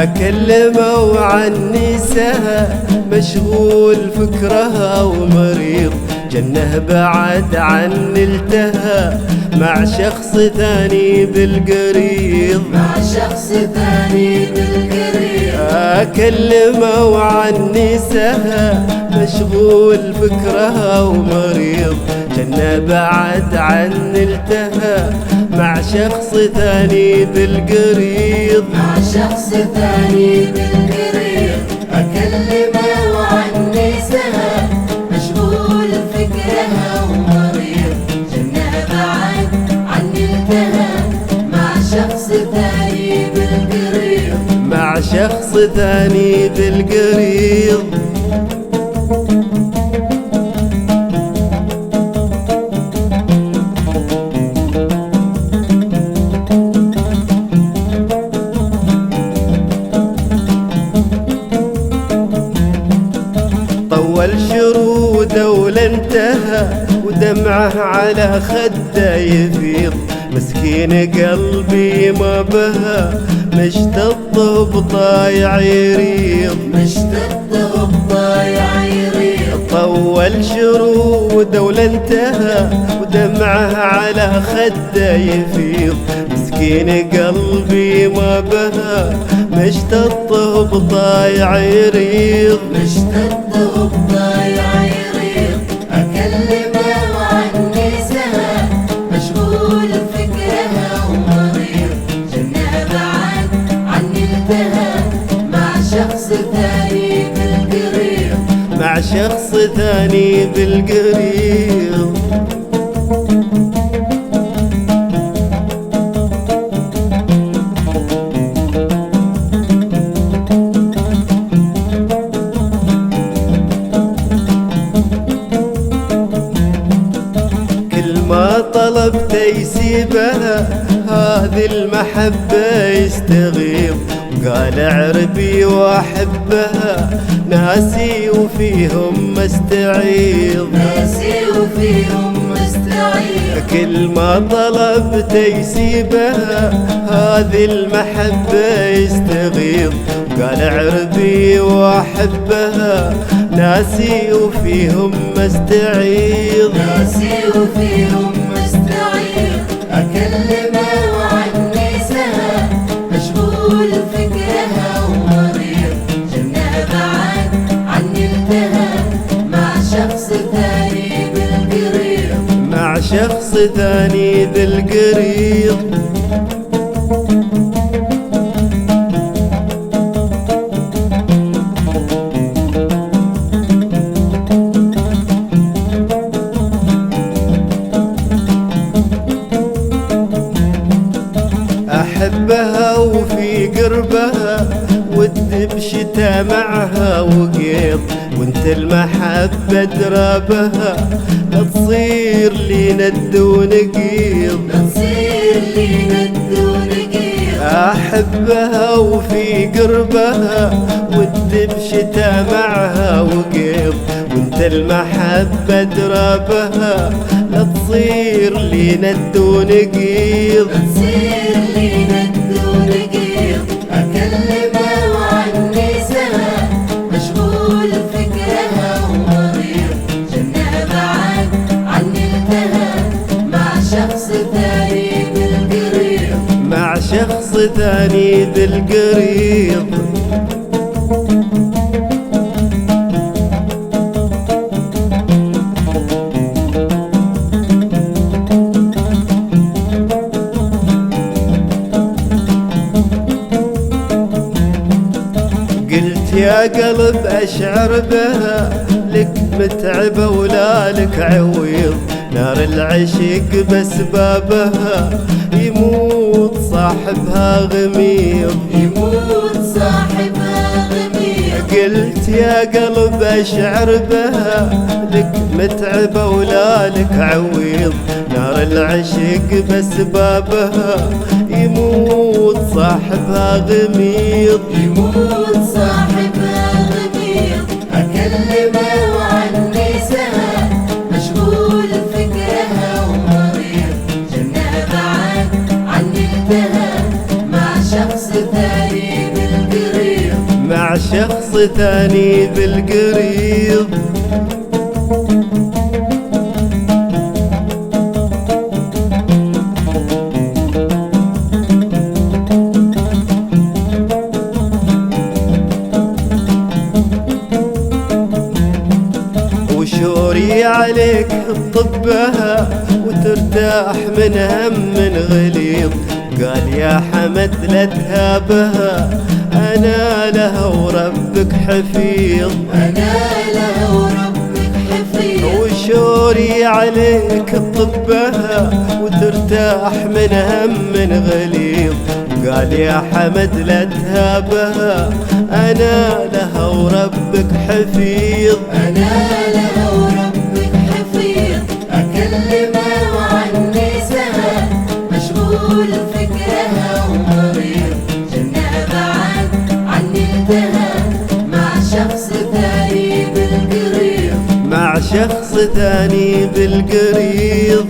كلموا عني سهى مشغول فكرها ومريض، جنه بعد عني التهى مع شخص ثاني بالقريض، مع شخص ثاني بالقريب. كلموا عني سهى مشغول فكرها ومريض، جنه بعد عني التهى مع شخص ثاني بالقريض، مع شخص ثاني بالقريب. أكلمه عني سهى مشغول فكرها ومريض، جنة بعد عني التهى مع شخص ثاني بالقريب، مع شخص ثاني بالقريض. طول شروده ولا انتهى ودمعه على خده يفيض، مسكين قلبي ما بها مشتط بضايع يريض، مشتد بضايع يريض. طول شروده ولا انتهى ودمعه على خده يفيض، مسكين قلبي ما بها مشتط بضايع يريض، مشتد بضايع يريض. أكلمه عني سهى مشغول فكرها ومريض، جنة بعد عني التهى مع شخص ثاني بالقريب، مع شخص ثاني بالقريب. ما طلبت يسيبها هذه المحبة يستغيظ، قال عربي واحبها ناسي وفيهم مستعيض، ناسي وفيهم مستعيض. كل ما طلبت يسيبها هذه المحبة يستغيظ، قال عربي واحبها ناسي وفيهم مستعيض، ناسي وفيهم مستعيض. أكلمه عني سهى مشغول فكرها ومريض، جنة بعد عني التهى مع شخص ثاني بالقريب، مع شخص ثاني بالقريب. أحبها وفي قربها ود بشتا معها وقيض، وانت المحبة درابها لا تصير لي ند ونقيض، تصير لي ند ونقيض. أحبها وفي قربها ود بشتا معها وقيض، وانت المحبة درابها لا تصير لي ند ونقيض، تصير لي ند ونقيض. أكلمه عني سهى مشغول فكرها ومريض، جنة بعد عني التهى مع شخص ثاني بالقريب، مع شخص ثاني بالقريب. قلت يا قلب أشعر بها لك متعبة ولا لك عويض، نار العشق بسبابها يموت صاحبها غميض، يموت صاحبها غميض. قلت يا قلب أشعر بها لك متعبة ولا لك عويض، نار العشق بسبابها يموت صاحبها غميض، يموت صاحبها غميض. أكلمه عني سهى مشغول فكرها ومريض، جنة بعد عني التهى مع شخص ثاني بالقريب، مع شخص ثاني بالقريب. وشوري عليك تطبها وترتاح من هم غليظ. قال يا حمد لا تهابها، أنا لها وربك حفيظ. أنا لها وربك حفيظ. وشوري عليك تطبها وترتاح من هم غليظ. قال يا حمد لا تهابها، أنا لها وربك حفيظ. أنا لها وربك حفيظ. أكلمها وعني سهى، مشغول فكرها ومريض. جنها بعد عني انتهى، مع شخص ثاني بالقريب. مع شخص ثاني بالقريب.